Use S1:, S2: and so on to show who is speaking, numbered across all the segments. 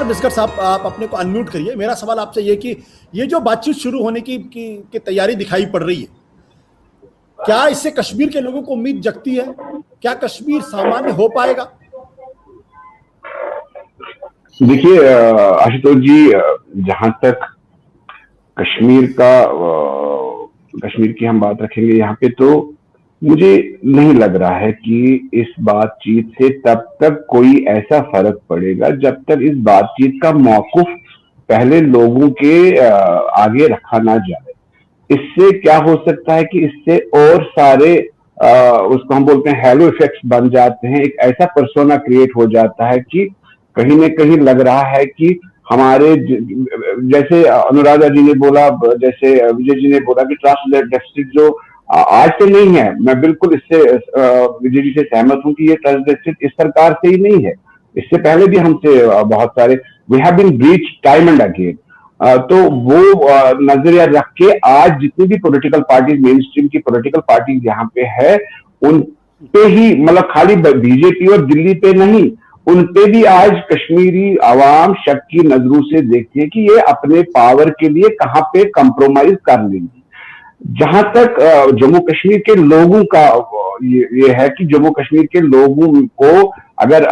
S1: Biscuit साहब, आप अपने को अनम्यूट करिए। मेरा सवाल आपसे ये कि ये जो बातचीत शुरू होने की तैयारी दिखाई पड़ रही है, क्या इससे कश्मीर के लोगों को उम्मीद जगती है? क्या कश्मीर सामान्य हो पाएगा?
S2: देखिए आशुतोष जी, जहां तक कश्मीर का कश्मीर की हम बात रखेंगे यहाँ पे, तो मुझे नहीं लग रहा है कि इस बातचीत से तब तक कोई ऐसा फर्क पड़ेगा जब तक इस बातचीत का मौकुफ पहले लोगों के आगे रखा ना जाए। इससे क्या हो सकता है कि इससे और सारे उसको हम बोलते हैं हैलो इफेक्ट्स बन जाते हैं। एक ऐसा पर्सोना क्रिएट हो जाता है कि कहीं ना कहीं लग रहा है कि हमारे जैसे अनुराधा जी ने बोला, जैसे विजय जी ने बोला कि ट्रस्ट डेफिसिट जो आज से नहीं है, मैं बिल्कुल इससे विजय जी से सहमत हूं कि ये ट्रस्ट डेफिसिट इस सरकार से ही नहीं है, इससे पहले भी हमसे बहुत सारे we have been breach time and again. तो वो नजरिया रख के आज जितनी भी पॉलिटिकल पार्टीज, मेन स्ट्रीम की पॉलिटिकल पार्टीज यहाँ पे है, उन पे ही, मतलब खाली बीजेपी और दिल्ली पे नहीं, उन पे भी आज कश्मीरी आवाम शक की नजरों से देखती है कि ये अपने पावर के लिए कहां पे कंप्रोमाइज कर लेंगे। जहां तक जम्मू कश्मीर के लोगों का ये है कि जम्मू कश्मीर के लोगों को अगर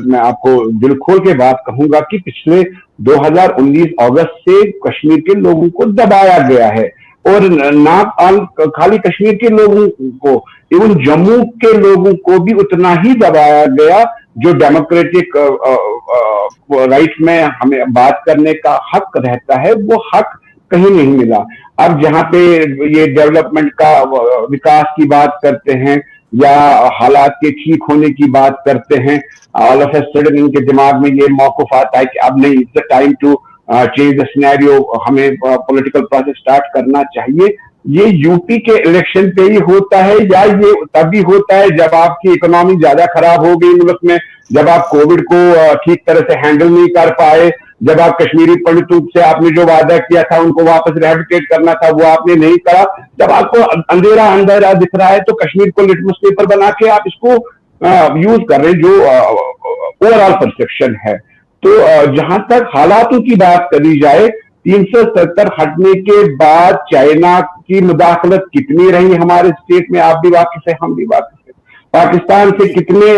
S2: मैं आपको दिल खोल के बात कहूंगा कि पिछले 2019 अगस्त से कश्मीर के लोगों को दबाया गया है, और ना खाली कश्मीर के लोगों को, इवन जम्मू के लोगों को भी उतना ही दबाया गया जो डेमोक्रेटिक राइट में हमें बात करने का हक रहता है, वो हक कहीं नहीं मिला। अब जहां पे ये डेवलपमेंट का, विकास की बात करते हैं या हालात के ठीक होने की बात करते हैं, ऑल ऑफ ए सडन इनके दिमाग में ये मौकूफ आता है कि अब नहीं, it's the time to change the scenario, हमें पॉलिटिकल प्रोसेस स्टार्ट करना चाहिए। ये यूपी के इलेक्शन पे ही होता है या ये तभी होता है जब आपकी इकोनॉमी ज्यादा खराब हो गई मुल्क में, जब आप कोविड को ठीक तरह से हैंडल नहीं कर पाए, जब आप कश्मीरी पंडितों से आपने जो वादा किया था उनको वापस रिहैबिलिटेट करना था वो आपने नहीं करा, जब आपको अंधेरा अंधेरा दिख रहा है तो कश्मीर को लिटमस पेपर बना के आप इसको यूज कर रहे हैं, जो ओवरऑल परसेप्शन है। तो जहां तक हालातों की बात करी जाए, 370 हटने के बाद चाइना की मुदाखलत कितनी रही हमारे स्टेट में, आप भी वाकिफ है, हम भी वाकिफ है। पाकिस्तान से कितने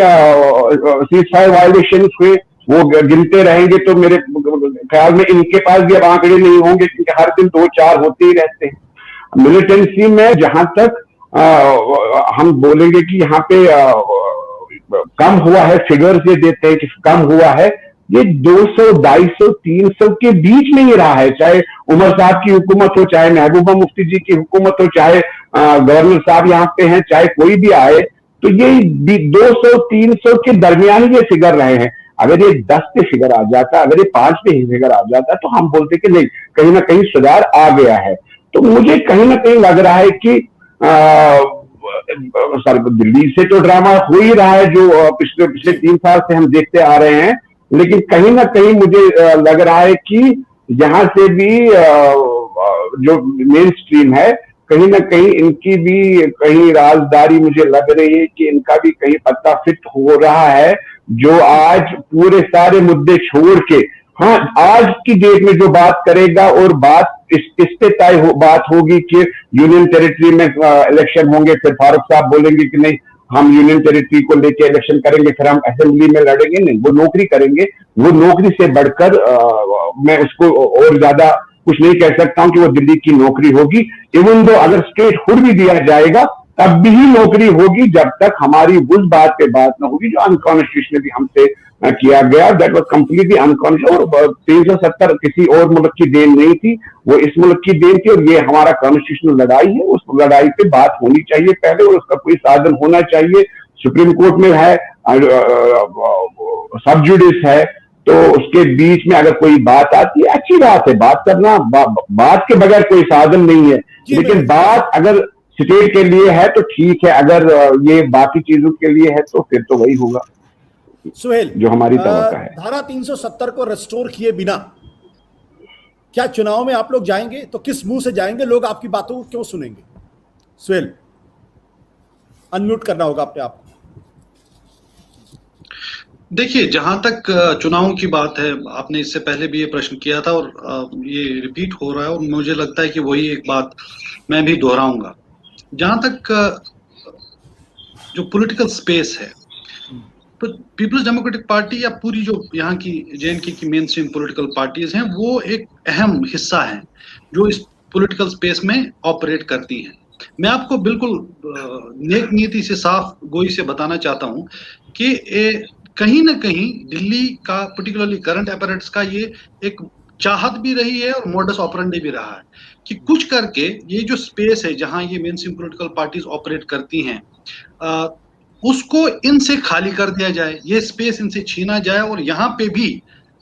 S2: सीजफायर वायलेशन हुए वो गिनते रहेंगे तो मेरे ख्याल में इनके पास भी अब आंकड़े नहीं होंगे, क्योंकि हर दिन 2-4 होते ही रहते हैं। मिलिटेंसी में जहां तक हम बोलेंगे कि यहाँ पे कम हुआ है, फिगर्स ये देते हैं कि कम हुआ है, ये 200, 250, 300 के बीच में ही रहा है, चाहे उमर साहब की हुकूमत हो, चाहे महबूबा मुफ्ती जी की हुकूमत हो, चाहे गवर्नर साहब यहाँ पे हैं, चाहे कोई भी आए, तो ये 200, 300 के दरमियान ये फिगर रहे हैं। अगर ये 10 पे फिगर आ जाता, अगर ये 5 पे ही फिगर आ जाता, तो हम बोलते कि नहीं, कहीं ना कहीं सुधार आ गया है। तो मुझे कहीं ना कहीं लग रहा है कि सर दिल्ली से तो ड्रामा हो ही रहा है जो पिछले 3 साल से हम देखते आ रहे हैं, लेकिन कहीं ना कहीं मुझे लग रहा है कि यहां से भी जो मेन स्ट्रीम है, कहीं ना कहीं इनकी भी कहीं राजदारी मुझे लग रही है कि इनका भी कहीं पत्ता फिट हो रहा है, जो आज पूरे सारे मुद्दे छोड़ के, हाँ आज की डेट में जो बात करेगा और बात इस पे तय बात होगी कि यूनियन टेरिटरी में इलेक्शन होंगे, फिर फारूक साहब बोलेंगे कि नहीं हम यूनियन टेरिटरी को लेके इलेक्शन करेंगे, फिर हम असेंबली में लड़ेंगे, नहीं वो नौकरी करेंगे। वो नौकरी से बढ़कर मैं उसको और ज्यादा कुछ नहीं कह सकता हूं कि वो दिल्ली की नौकरी होगी। इवन दो अगर स्टेट हुड भी दिया जाएगा तब भी ही नौकरी होगी जब तक हमारी उस बात पे बात ना होगी जो अनकॉन्स्टिट्यूशनली हमसे किया गया, दैट वाज कंप्लीटली अनकॉन्स्टिट्यूशनल। और 370 किसी और मुल्क की देन नहीं थी, वो इस मुल्क की देन थी, और ये हमारा कॉन्स्टिट्यूशनल लड़ाई है। उस लड़ाई पे बात होनी चाहिए पहले, और उसका कोई साधन होना चाहिए। सुप्रीम कोर्ट में है, सब जुडिस है, तो उसके बीच में अगर कोई बात आती है, अच्छी बात है, बात करना, बात के बगैर कोई साधन नहीं है, लेकिन बात अगर स्टेट के लिए है तो ठीक है, अगर ये बाकी चीजों के लिए है तो फिर तो वही होगा
S1: सुहेल
S2: जो हमारी तवक्का है।
S1: धारा 370 को रेस्टोर किए बिना क्या चुनाव में आप लोग जाएंगे? तो किस मुंह से जाएंगे? लोग आपकी बातों को क्यों सुनेंगे? सुहेल, अनम्यूट करना होगा अपने आप।
S3: देखिए, जहां तक चुनावों की बात है, आपने इससे पहले भी ये प्रश्न किया था और ये रिपीट हो रहा है और मुझे लगता है कि वही एक बात मैं भी दोहराऊंगा। जहां तक जो पॉलिटिकल स्पेस है, तो पीपल्स डेमोक्रेटिक पार्टी या पूरी जो यहाँ की जेएनके की मेन स्ट्रीम पॉलिटिकल पार्टीज हैं, वो एक अहम हिस्सा है जो इस पॉलिटिकल स्पेस में ऑपरेट करती हैं। मैं आपको बिल्कुल नेक नीति से, साफ गोई से बताना चाहता हूँ कि कहीं ना कहीं दिल्ली का, पर्टिकुलरली करंट अपैरेटस का, ये एक चाहत भी रही है और मोडस ऑपरेंडी भी रहा है कि कुछ करके ये जो स्पेस है जहां ये main stream political parties operate करती हैं, उसको इनसे खाली कर दिया जाए, ये स्पेस इनसे छीना जाए और यहाँ पे भी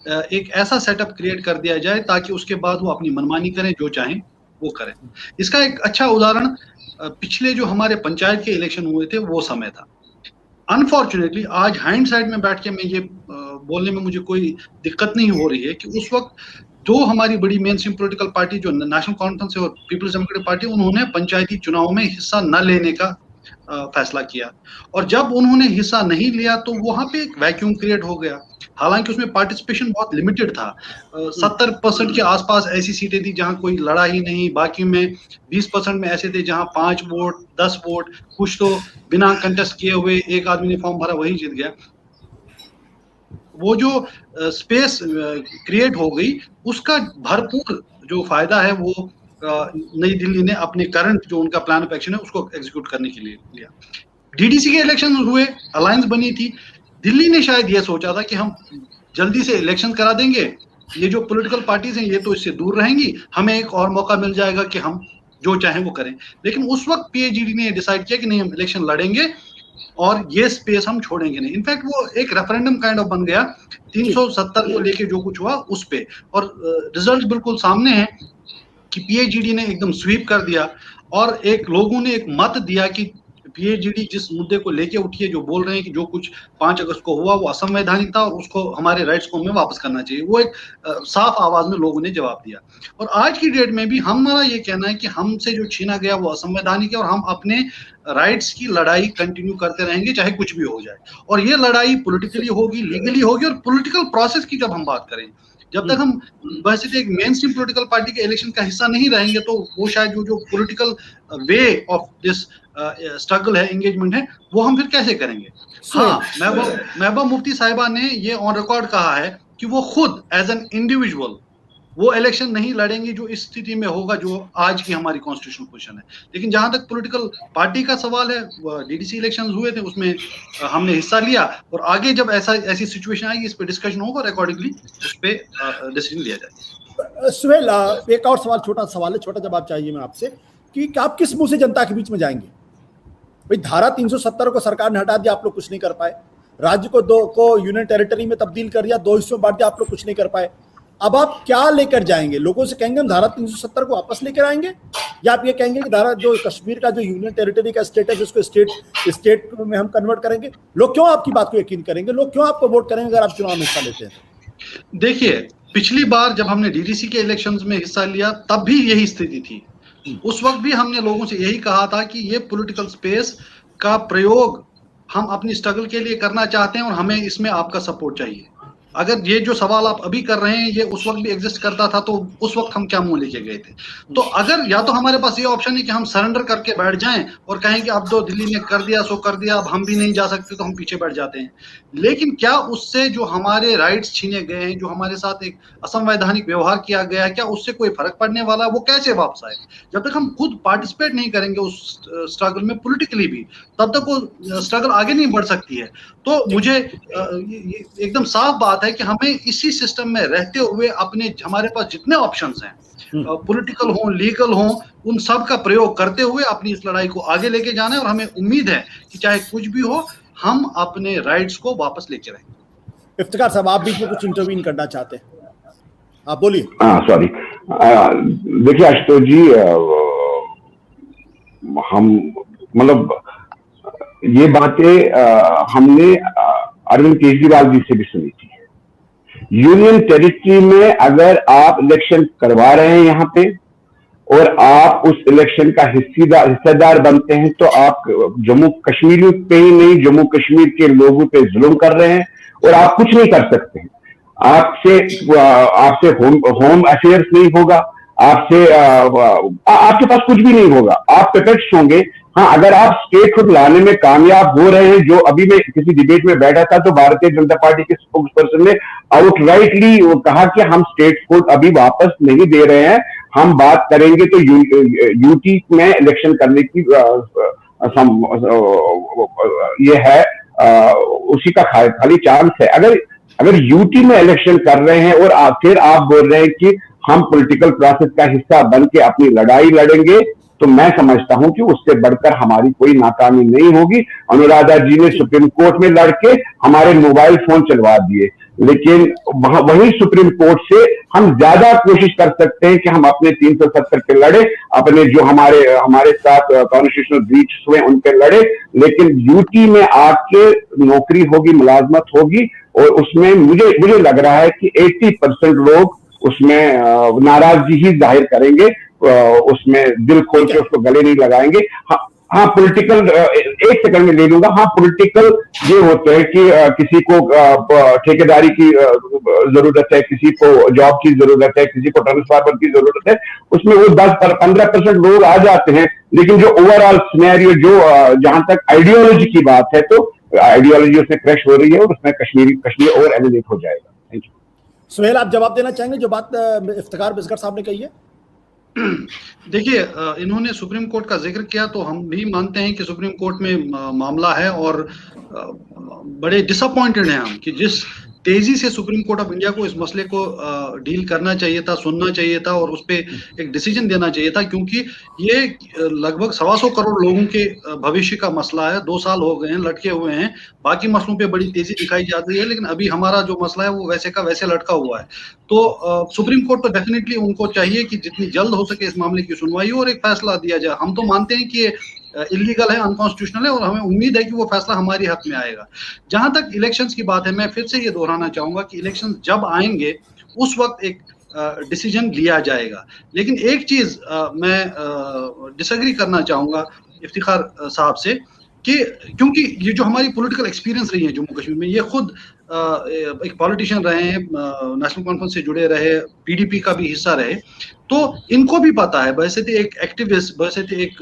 S3: एक ऐसा सेटअप क्रिएट कर दिया जाए ताकि उसके बाद वो अपनी मनमानी करें, जो चाहें वो करें। इसका एक अच्छा उदाहरण पिछले जो हमारे पंचायत के इलेक्शन हुए थे वो समय था। अनफॉर्चुनेटली आज हाइंडसाइड में बैठ के मैं ये बोलने में मुझे कोई दिक्कत नहीं हो रही है कि उस वक्त दो हमारी बड़ी मेन स्ट्रीम पॉलिटिकल पार्टी जो नेशनल कॉन्फ्रेंस और पीपल्स डेमोक्रेटिक पार्टी, उन्होंने पंचायती चुनाव में हिस्सा न लेने का फैसला किया और जब उन्होंने हिस्सा नहीं लिया तो वहां पे एक वैक्यूम क्रिएट हो गया। हालांकि उसमें पार्टिसिपेशन बहुत लिमिटेड था, 70% के आसपास ऐसी सीटें थी जहां कोई लड़ा ही नहीं, बाकी में 20% में ऐसे थे जहां 5 वोट 10 वोट, कुछ तो बिना कंटेस्ट किए हुए एक आदमी ने फॉर्म भरा वही जीत गया। वो जो स्पेस क्रिएट हो गई, उसका भरपूर जो फायदा है वो नई दिल्ली ने अपने करंट जो उनका प्लान ऑफ एक्शन है उसको एग्जीक्यूट करने के लिए लिया। डीडीसी के इलेक्शन हुए, अलायंस बनी थी, दिल्ली ने शायद ये सोचा था कि हम जल्दी से इलेक्शन करा देंगे, ये जो पॉलिटिकल पार्टीज हैं ये तो इससे दूर रहेंगी, हमें एक और मौका मिल जाएगा कि हम जो चाहें वो करें। लेकिन उस वक्त पीएजीडी ने डिसाइड किया कि नहीं, हम इलेक्शन लड़ेंगे और ये स्पेस हम छोड़ेंगे नहीं। इनफैक्ट वो एक रेफरेंडम काइंड ऑफ बन गया 370 को लेके जो कुछ हुआ उस पे, और रिजल्ट बिल्कुल सामने है कि पीएजीडी ने एकदम स्वीप कर दिया और एक लोगों ने एक मत दिया कि पीएजीडी जिस मुद्दे को लेके उठी है, जो बोल रहे हैं कि जो कुछ 5 अगस्त को हुआ वो असंवैधानिक था और उसको, हमारे राइट्स को हमें वापस करना चाहिए, वो एक साफ आवाज में लोगों ने जवाब दिया। और आज की डेट में भी हमारा ये कहना है कि हमसे जो छीना गया वो असंवैधानिक है और हम अपने राइट्स की लड़ाई कंटिन्यू करते रहेंगे चाहे कुछ भी हो जाए। और ये लड़ाई पॉलिटिकली होगी, लीगली होगी। और पॉलिटिकल प्रोसेस की जब हम बात करें, जब तक हम वैसे एक मेन स्ट्रीम पॉलिटिकल पार्टी के इलेक्शन का हिस्सा नहीं रहेंगे तो वो शायद जो political way of this struggle है, एंगेजमेंट है, वो हम फिर कैसे करेंगे। हाँ, महबूबा मुफ्ती साहिबा ने ये ऑन रिकॉर्ड कहा है कि वो खुद एज एन इंडिविजुअल वो इलेक्शन नहीं लड़ेंगे जो इस स्थिति में होगा जो आज की हमारी कॉन्स्टिट्यूशनल पोजीशन है। लेकिन जहां तक पॉलिटिकल पार्टी का सवाल है, डीडीसी इलेक्शंस हुए थे, उसमें हमने हिस्सा लिया और आगे जब ऐसी सिचुएशन आएगी इस पे डिस्कशन होगा और अकॉर्डिंगली उस पे डिसीजन लिया जाएगा।
S1: सुहेल, एक और सवाल, छोटा सवाल है, छोटा जवाब चाहिए मैं आपसे कि आप किस मुंह से जनता के बीच में जाएंगे। भाई धारा 370 को सरकार ने हटा दिया, आप लोग कुछ नहीं कर पाए। राज्य को यूनियन टेरिटरी में तब्दील कर दिया, 2 हिस्सों में बांट दिया, आप लोग कुछ नहीं कर पाए। अब आप क्या लेकर जाएंगे? लोगों से कहेंगे हम धारा 370 को वापस लेकर आएंगे, या आप ये कहेंगे कि धारा जो कश्मीर का जो यूनियन टेरिटरी का स्टेटस है उसको स्टेट में हम कन्वर्ट करेंगे? लोग क्यों आपकी बात को यकीन करेंगे? लोग क्यों आपको वोट करेंगे अगर आप चुनाव में हिस्सा लेते हैं?
S3: देखिए, पिछली बार जब हमने डीडीसी के इलेक्शंस में हिस्सा लिया तब भी यही स्थिति थी। उस वक्त भी हमने लोगों से यही कहा था कि ये पॉलिटिकल स्पेस का प्रयोग हम अपनी स्ट्रगल के लिए करना चाहते हैं और हमें इसमें आपका सपोर्ट चाहिए। अगर ये जो सवाल आप अभी कर रहे हैं ये उस वक्त भी एग्जिस्ट करता था तो उस वक्त हम क्या मुंह लेके गए थे? तो अगर या तो हमारे पास ये ऑप्शन है कि हम सरेंडर करके बैठ जाएं और कहें कि अब तो दिल्ली ने कर दिया सो कर दिया, अब हम भी नहीं जा सकते, तो हम पीछे बैठ जाते हैं। लेकिन क्या उससे जो हमारे राइट्स छीने गए हैं, जो हमारे साथ एक असंवैधानिक व्यवहार किया गया है, क्या उससे कोई फर्क पड़ने वाला है? वो कैसे वापस आए? जब तक हम खुद पार्टिसिपेट नहीं करेंगे उस स्ट्रगल में पॉलिटिकली भी, तब तक वो स्ट्रगल आगे नहीं बढ़ सकती है। तो मुझे एकदम साफ बात है कि हमें इसी सिस्टम में रहते हुए अपने, हमारे पास जितने ऑप्शंस हैं, पॉलिटिकल हो, लीगल हो, उन सब का प्रयोग करते हुए अपनी इस लड़ाई को आगे लेके जाना है। और हमें उम्मीद है कि चाहे कुछ भी हो, हम अपने राइट्स को वापस लेके रहेंगे।
S1: इफ्तिकार साहब, आप बीच में कुछ इंटरवीन करना चाहते हैं, आप बोलिए।
S2: हाँ, सॉरी। देखिए आशुतोष जी, हम मतलब ये बातें हमने अरविंद केजरीवाल जी से भी सुनी थी। यूनियन टेरिटरी में अगर आप इलेक्शन करवा रहे हैं यहाँ पे और आप उस इलेक्शन का हिस्सेदार बनते हैं तो आप जम्मू कश्मीर पे ही नहीं, जम्मू कश्मीर के लोगों पे जुल्म कर रहे हैं और आप कुछ नहीं कर सकते हैं। आपसे होम अफेयर्स नहीं होगा, आपके पास कुछ भी नहीं होगा, आप प्रत्यक्ष होंगे। हाँ, अगर आप स्टेटहुड लाने में कामयाब हो रहे हैं, जो अभी मैं किसी डिबेट में बैठा था तो भारतीय जनता पार्टी के स्पोक्स पर्सन ने आउटराइटली कहा कि हम स्टेटहुड अभी वापस नहीं दे रहे हैं, हम बात करेंगे तो यूटी में इलेक्शन करने की ये है, उसी का खाली चांस है। अगर यूटी में इलेक्शन कर रहे हैं और फिर आप बोल रहे हैं कि हम पॉलिटिकल प्रोसेस का हिस्सा बन के अपनी लड़ाई लड़ेंगे, तो मैं समझता हूं कि उससे बढ़कर हमारी कोई नाकामी नहीं होगी। अनुराधा जी ने सुप्रीम कोर्ट में लड़के हमारे मोबाइल फोन चलवा दिए, लेकिन वही सुप्रीम कोर्ट से हम ज्यादा कोशिश कर सकते हैं कि हम अपने 370 पे लड़े, अपने जो हमारे साथ कॉन्स्टिट्यूशनल ब्रीच हुए उन पे लड़े, लेकिन यूटी में आके नौकरी होगी, मुलाजमत होगी, और उसमें मुझे लग रहा है कि 80% लोग उसमें नाराजगी ही जाहिर करेंगे, उसमें दिल खोल के उसको गले नहीं लगाएंगे। हाँ, पॉलिटिकल, एक सेकंड में ले लूंगा। हाँ, पॉलिटिकल ये होते हैं कि किसी को ठेकेदारी की जरूरत है, किसी को जॉब की जरूरत है, किसी को ट्रांसफार्मर की जरूरत है, उसमें वो 10-15% लोग आ जाते हैं। लेकिन जो ओवरऑल सिनेरियो, जो जहां तक आइडियोलॉजी की बात है, तो आइडियोलॉजी उसमें क्रैश हो रही है और उसमें कश्मीर और एलिमिनेट हो जाएगा। Thank you.
S1: सुहेल, आप जवाब देना चाहेंगे जो बात इफ्तिखार मिसगर साहब ने कही है?
S3: देखिए, इन्होंने सुप्रीम कोर्ट का जिक्र किया, तो हम भी मानते हैं कि सुप्रीम कोर्ट में मामला है, और बड़े डिसअपॉइंटेड हैं हम कि जिस तेजी से सुप्रीम कोर्ट ऑफ इंडिया को इस मसले को डील करना चाहिए था, सुनना चाहिए था और उस पर एक डिसीजन देना चाहिए था, क्योंकि ये लगभग 125 करोड़ लोगों के भविष्य का मसला है। 2 साल हो गए हैं, लटके हुए हैं। बाकी मसलों पे बड़ी तेजी दिखाई जाती है, लेकिन अभी हमारा जो मसला है वो वैसे का वैसे लटका हुआ है। तो सुप्रीम कोर्ट तो डेफिनेटली उनको चाहिए कि जितनी जल्द हो सके इस मामले की सुनवाई और एक फैसला दिया जाए। हम तो मानते हैं कि ये इलीगल है, अनकॉन्स्टिट्यूशनल है, और हमें उम्मीद है कि वो फैसला हमारी हक में आएगा। जहां तक इलेक्शंस की बात है, मैं फिर से ये दोहराना चाहूंगा कि इलेक्शंस जब आएंगे उस वक्त एक डिसीजन लिया जाएगा। लेकिन एक चीज मैं डिसएग्री करना चाहूंगा इफ्तिखार साहब से, कि क्योंकि ये जो हमारी पॉलिटिकल एक्सपीरियंस रही है जम्मू कश्मीर में, ये खुद एक पॉलिटिशियन रहे हैं, नेशनल कॉन्फ्रेंस से जुड़े रहे, पीडीपी का भी हिस्सा रहे, तो इनको भी पता है, वैसे थे एक एक्टिविस्ट, वैसे थे एक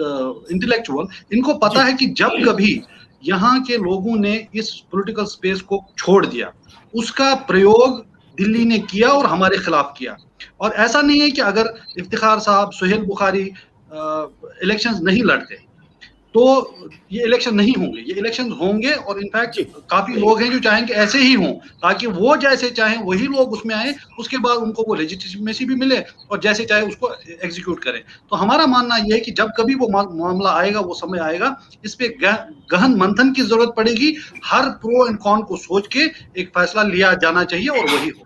S3: इंटेलेक्चुअल, इनको पता है कि जब कभी यहाँ के लोगों ने इस पॉलिटिकल स्पेस को छोड़ दिया, उसका प्रयोग दिल्ली ने किया और हमारे खिलाफ किया। और ऐसा नहीं है कि अगर इफ्तिखार साहब, सुहेल बुखारी इलेक्शंस नहीं लड़ते तो ये इलेक्शन नहीं होंगे, ये इलेक्शन होंगे, और इनफैक्ट काफी लोग हैं जो चाहेंगे ऐसे ही हों, ताकि वो जैसे चाहें वही लोग उसमें आए, उसके बाद उनको वो लेजिटिमेसी भी मिले और जैसे चाहे उसको एग्जीक्यूट करें। तो हमारा मानना यह है कि जब कभी वो मामला आएगा, वो समय आएगा, इस पे गहन मंथन की जरूरत पड़ेगी, हर प्रो एंड कॉन को सोच के एक फैसला लिया जाना चाहिए और वही हो।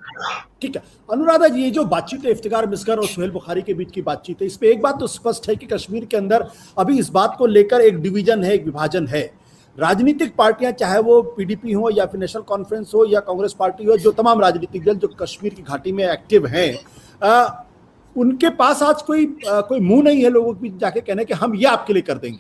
S1: ठीक है अनुराधा जी, ये जो बातचीत है इफ्तिखार मिसगर और सुहेल बुखारी के बीच की बातचीत है, इस पे एक बात तो स्पष्ट है कि कश्मीर के अंदर अभी इस बात को लेकर एक डिवीजन है, एक विभाजन है। राजनीतिक पार्टियां, चाहे वो पीडीपी हो या फिर नेशनल कॉन्फ्रेंस हो या कांग्रेस पार्टी हो, जो तमाम राजनीतिक दल जो कश्मीर की घाटी में एक्टिव हैं, उनके पास आज कोई मुंह नहीं है लोगों के बीच जाके कहने कि हम ये आपके लिए कर देंगे,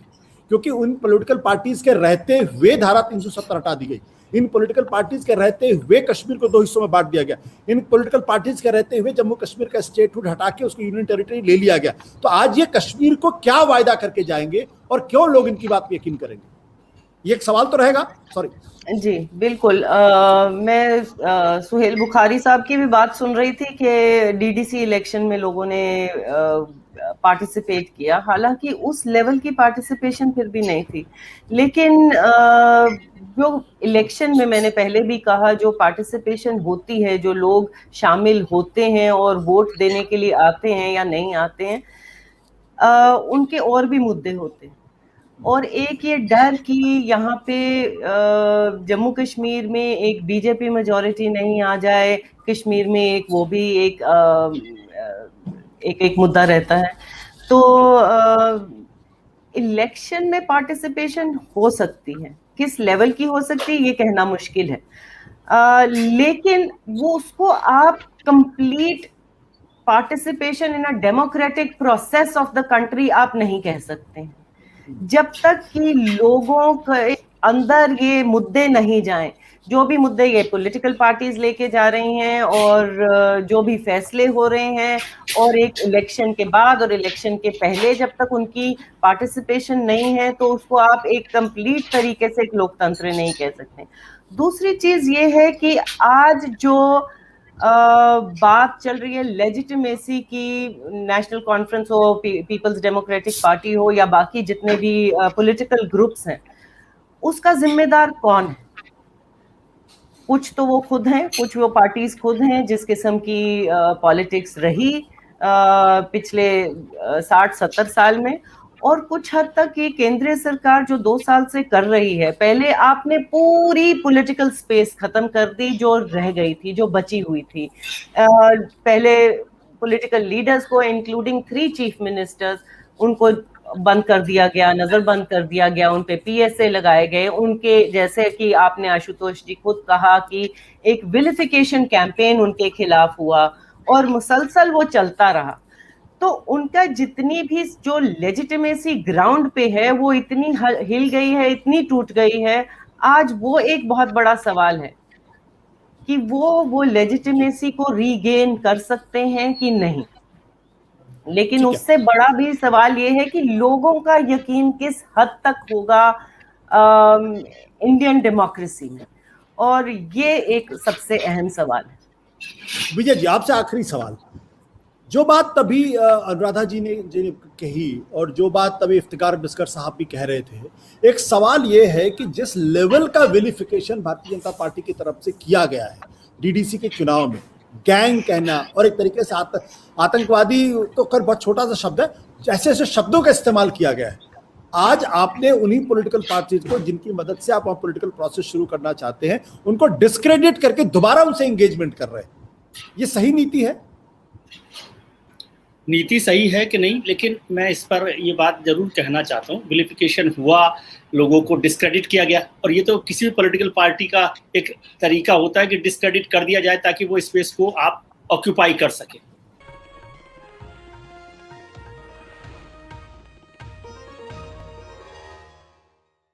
S1: क्योंकि उन पॉलिटिकल पार्टीज के रहते हुए धारा 370 हटा दी गई, इन पॉलिटिकल पार्टीज के रहते हुए कश्मीर को 2 हिस्सों में बांट दिया गया, इन पॉलिटिकल पार्टीज के रहते हुए जम्मू कश्मीर का स्टेटहुड हटा के उसको यूनियन टेरिटरी ले लिया गया। तो आज ये कश्मीर को क्या वायदा करके जाएंगे और क्यों लोग इनकी बात पे यकीन करेंगे, ये एक सवाल तो रहेगा। सॉरी
S4: जी बिल्कुल, मैं सुहेल बुखारी साहब की भी बात सुन रही थी कि डीडीसी इलेक्शन में लोगों ने पार्टिसिपेट किया, हालांकि उस लेवल की पार्टिसिपेशन फिर भी नहीं थी, लेकिन जो इलेक्शन में मैंने पहले भी कहा, जो पार्टिसिपेशन होती है, जो लोग शामिल होते हैं और वोट देने के लिए आते हैं या नहीं आते हैं, उनके और भी मुद्दे होते हैं। और एक ये डर कि यहाँ पे जम्मू कश्मीर में एक बीजेपी मेजॉरिटी नहीं आ जाए, कश्मीर में एक वो भी एक मुद्दा रहता है। तो इलेक्शन में पार्टिसिपेशन हो सकती है, किस लेवल की हो सकती है ये कहना मुश्किल है, लेकिन वो उसको आप complete participation in a democratic process of the country आप नहीं कह सकते हैं जब तक कि लोगों के अंदर ये मुद्दे नहीं जाएं, जो भी मुद्दे ये पॉलिटिकल पार्टीज लेके जा रही हैं और जो भी फैसले हो रहे हैं, और एक इलेक्शन के बाद और इलेक्शन के पहले जब तक उनकी पार्टिसिपेशन नहीं है तो उसको आप एक कंप्लीट तरीके से एक लोकतंत्र नहीं कह सकते। दूसरी चीज ये है कि आज जो बात चल रही है लेजिटिमेसी की, नेशनल कॉन्फ्रेंस हो, पीपल्स डेमोक्रेटिक पार्टी हो, या बाकी जितने भी पॉलिटिकल ग्रुप्स हैं, उसका जिम्मेदार कौन है? कुछ तो वो खुद हैं, कुछ वो पार्टीज खुद हैं जिस किस्म की पॉलिटिक्स रही पिछले 60-70 साल में, और कुछ हद तक ये केंद्रीय सरकार जो 2 साल से कर रही है। पहले आपने पूरी पॉलिटिकल स्पेस खत्म कर दी जो रह गई थी, जो बची हुई थी। पहले पॉलिटिकल लीडर्स को इंक्लूडिंग 3 चीफ मिनिस्टर्स, उनको बंद कर दिया गया, नजरबंद कर दिया गया, उन पे PSA लगाए गए। उनके, जैसे कि आपने आशुतोष जी खुद कहा कि एक विलिफिकेशन कैंपेन उनके खिलाफ हुआ और मुसलसल वो चलता रहा। तो उनका जितनी भी जो लेजिटिमेसी ग्राउंड पे है वो इतनी हिल गई है, इतनी टूट गई है। आज वो एक बहुत बड़ा सवाल है कि वो लेजिटिमेसी को रीगेन कर सकते हैं कि नहीं। लेकिन उससे बड़ा भी सवाल ये है कि लोगों का यकीन किस हद तक होगा इंडियन डेमोक्रेसी में, और ये एक सबसे अहम सवाल है।
S1: विजय जी, आपसे आखिरी सवाल, जो बात तभी अनुराधा जी ने कही और जो बात तभी इफ्तिकार मिस्कर साहब भी कह रहे थे, एक सवाल ये है कि जिस लेवल का विलिफिकेशन भारतीय जनता पार्टी की तरफ से किया गया है DDC के चुनाव में, गैंग कहना और एक तरीके से आतंकवादी तो कर बहुत छोटा सा शब्द है, ऐसे ऐसे शब्दों का इस्तेमाल किया गया है। आज आपने उन्हीं पॉलिटिकल पार्टीज को जिनकी मदद से आप पॉलिटिकल प्रोसेस शुरू करना चाहते हैं, उनको डिस्क्रेडिट करके दोबारा उनसे एंगेजमेंट कर रहे हैं। ये सही नीति है?
S5: नीति सही है कि नहीं, लेकिन मैं इस पर ये बात जरूर कहना चाहता हूँ, विलिफिकेशन हुआ, लोगों को डिस्क्रेडिट किया गया, और ये तो किसी भी पॉलिटिकल पार्टी का एक तरीका होता है कि डिस्क्रेडिट कर दिया जाए ताकि वो स्पेस को आप ऑक्यूपाई कर सके।